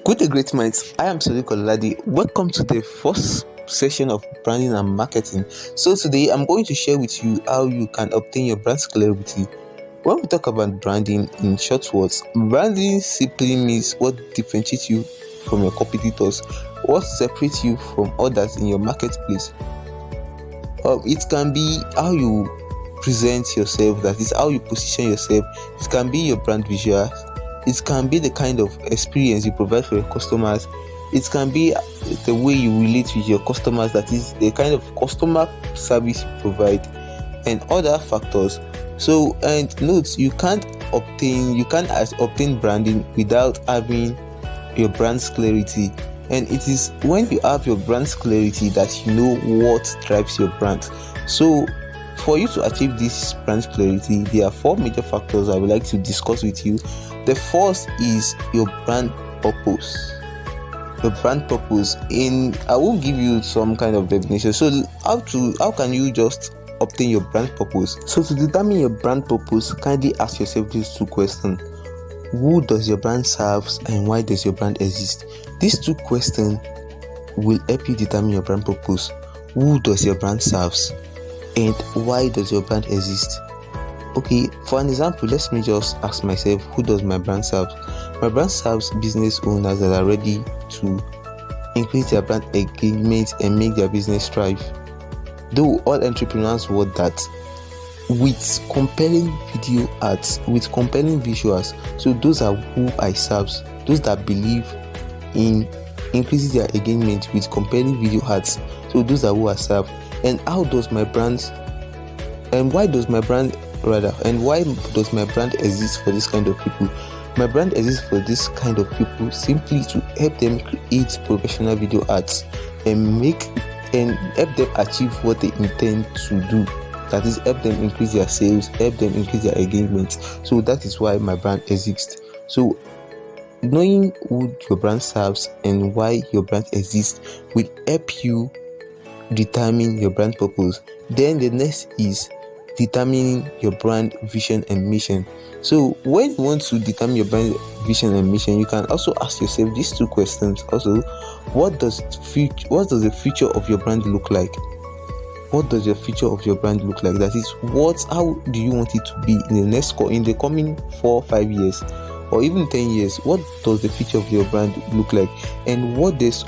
Good day, great minds. I am Sadiq Oladi. Welcome to the first session of branding and marketing. So today I'm going to share with you how you can obtain your brand clarity. When we talk about branding, in short words, branding simply means what differentiates you from your competitors, what separates you from others in your marketplace. It can be how you present yourself, that is how you position yourself. It can be your brand visuals. It can be the kind of experience you provide for your customers. It can be the way you relate with your customers, that is the kind of customer service you provide, and other factors. So, and note, you can't obtain branding without having your brand's clarity. And it is when you have your brand's clarity that you know what drives your brand. So for you to achieve this brand clarity, there are four major factors I would like to discuss with you. The first is your brand purpose. Your brand purpose. I will give you some kind of definition. So how can you just obtain your brand purpose? So to determine your brand purpose, kindly ask yourself these two questions. Who does your brand serve, and why does your brand exist? These two questions will help you determine your brand purpose. Who does your brand serve, and why does your brand exist? Okay, for an example, let me just ask myself, who does my brand serve? My brand serves business owners that are ready to increase their brand engagement and make their business thrive. Though all entrepreneurs want that, with compelling video ads, with compelling visuals. So those are who I serve, those that believe in increasing their engagement with compelling video ads. So those are who I serve. And how does my brand, and why does my brand exist for this kind of people? My brand exists for this kind of people simply to help them create professional video ads and help them achieve what they intend to do. That is, help them increase their sales, help them increase their engagement. So that is why my brand exists. So knowing who your brand serves and why your brand exists will help you determine your brand purpose. Then the next is determining your brand vision and mission. So when you want to determine your brand vision and mission, you can also ask yourself these two questions. Also, what does the future of your brand look like? What does the future of your brand look like? That is, how do you want it to be in the coming 4 or 5 years, or even 10 years? What does the future of your brand look like? And what does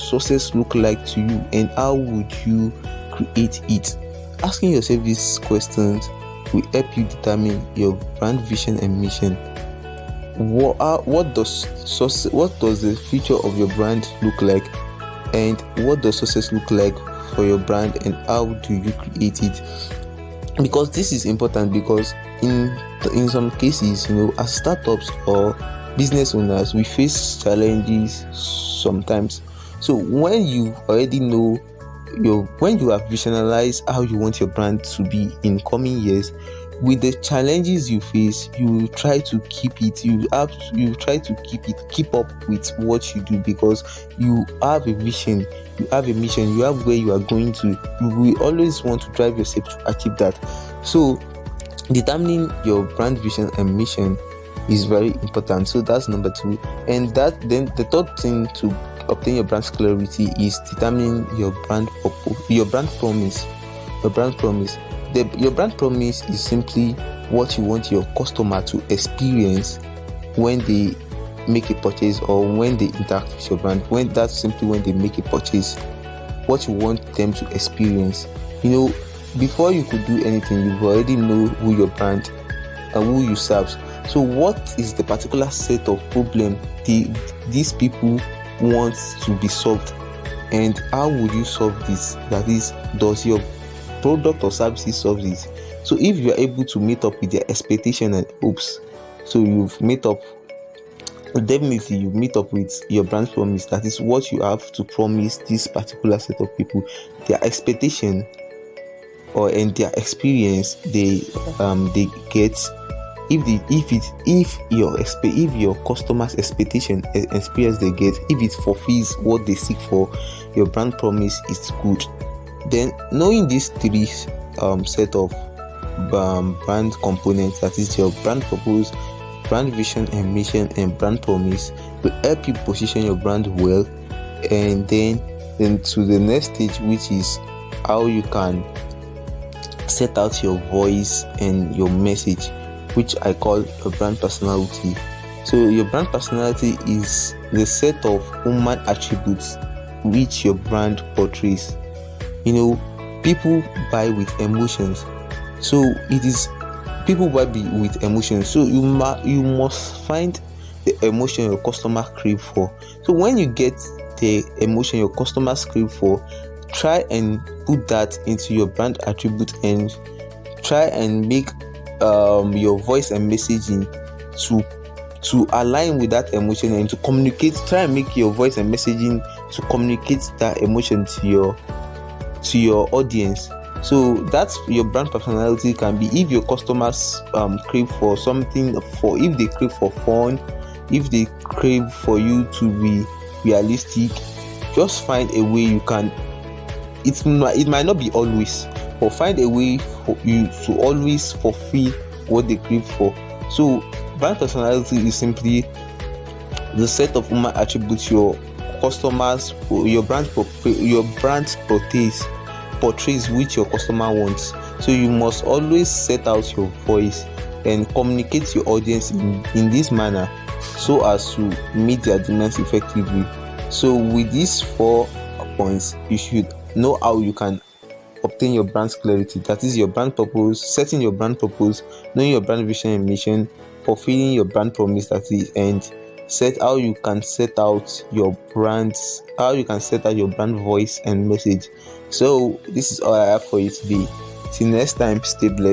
success look like to you? And how would you create it? Asking yourself these questions will help you determine your brand vision and mission. What does the future of your brand look like? And what does success look like for your brand, and how do you create it? Because this is important, because in some cases, as startups or business owners, we face challenges sometimes. So when you already know when you have visualized how you want your brand to be in coming years, with the challenges you face, you will try to keep it. You try to keep up with what you do, because you have a vision, you have a mission, you have where you are going to. You will always want to drive yourself to achieve that. So determining your brand vision and mission is very important. So that's number 2. And then the third thing to obtain your brand clarity is determining your brand purpose, your brand promise. Your brand promise. Your brand promise is simply what you want your customer to experience when they make a purchase, or when they interact with your brand. That's simply when they make a purchase, what you want them to experience. Before you could do anything, you already know who your brand and who you serve. So what is the particular set of problem these people want to be solved, and how would you solve this? That is, does your product or services solve this? So if you are able to meet up with their expectation and hopes, so you've meet up with your brand promise. That is what you have to promise this particular set of people, their expectation and their experience they get. If your customers' expectation and experience they get, if it fulfills what they seek for, your brand promise is good. Then knowing these 3 set of brand components, that is your brand purpose, brand vision and mission and brand promise will help you position your brand well. And then to the next stage, which is how you can set out your voice and your message, which I call your brand personality. So your brand personality is the set of human attributes which your brand portrays. People buy with emotions, so it is people buy with emotions. So you must find the emotion your customer crave for. So when you get the emotion your customers crave for, try and put that into your brand attribute and try and make your voice and messaging to align with that emotion and to communicate. Try and make your voice and messaging to communicate that emotion to your audience. So that's your brand personality. Can be if your customers crave for something, if they crave for fun, if they crave for you to be realistic, just find a way you can. It might not be always, but find a way for you to always fulfill what they crave for. So brand personality is simply the set of human attributes your customers, your brand portrays which your customer wants. So you must always set out your voice and communicate to your audience in this manner so as to meet their demands effectively. So with these 4 points, you should know how you can obtain your brand clarity. That is your brand purpose, setting your brand purpose, knowing your brand vision and mission, fulfilling your brand promise, that is, and how you can set out your brand voice and message. So this is all I have for you today. Till next time, stay blessed.